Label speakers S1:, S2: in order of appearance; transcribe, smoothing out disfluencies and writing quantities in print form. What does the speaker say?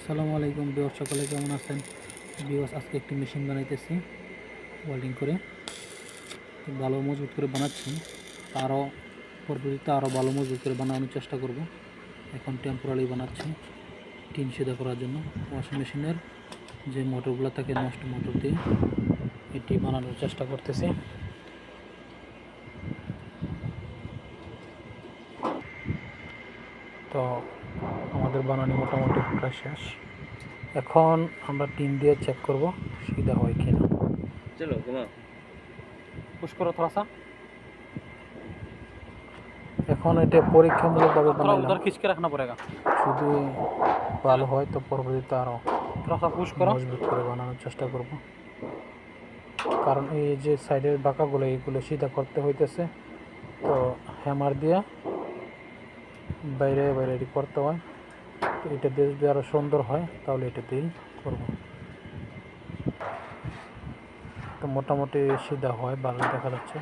S1: আসসালামু আলাইকুম ভিউয়ার্স, সকলে কেমন আছেন? ভিউয়ার্স, আজকে একটি মেশিন বানাইতেছি ওয়েল্ডিং করে। তো ভালো মজবুত করে বানাচ্ছি, আরও পরবর্তীতে আরও ভালো মজবুত করে বানানোর চেষ্টা করব। এখন টেম্পোরারি বানাচ্ছি টিন সিধা করার জন্য। ওয়াশিং মেশিনের যে মোটরগুলো থাকে নষ্ট মোটর দিয়ে এটি বানানোর চেষ্টা করতেছি। তো আমাদের বানানো মোটামুটি প্রায় শেষ। এখন আমরা টিন দিয়ে চেক করব সিধা হয় কিনা।
S2: चलो घुमाओ।
S1: পুশ করো থোড়া। এখন এটা পরীক্ষামূলকভাবে বানাইলাম,
S2: उधर खींच के रखना पड़ेगा।
S1: যদি ভালো হয় তো পরবর্তীতে আরও
S2: थोड़ा सा पुश करो।
S1: মজবুত করে বানানোর চেষ্টা করব। কারণ এই যে সাইডের বাঁকাগুলো এইগুলো সিধা করতে হইতেছে, তো হ্যামার দিয়ে বাইরে বাইরে এটি করতে হয়। তো এটা দিয়ে যদি আরও সুন্দর হয় তাহলে এটা দিয়েই করব। তো মোটামুটি সিধা হয়, ভালো দেখা যাচ্ছে।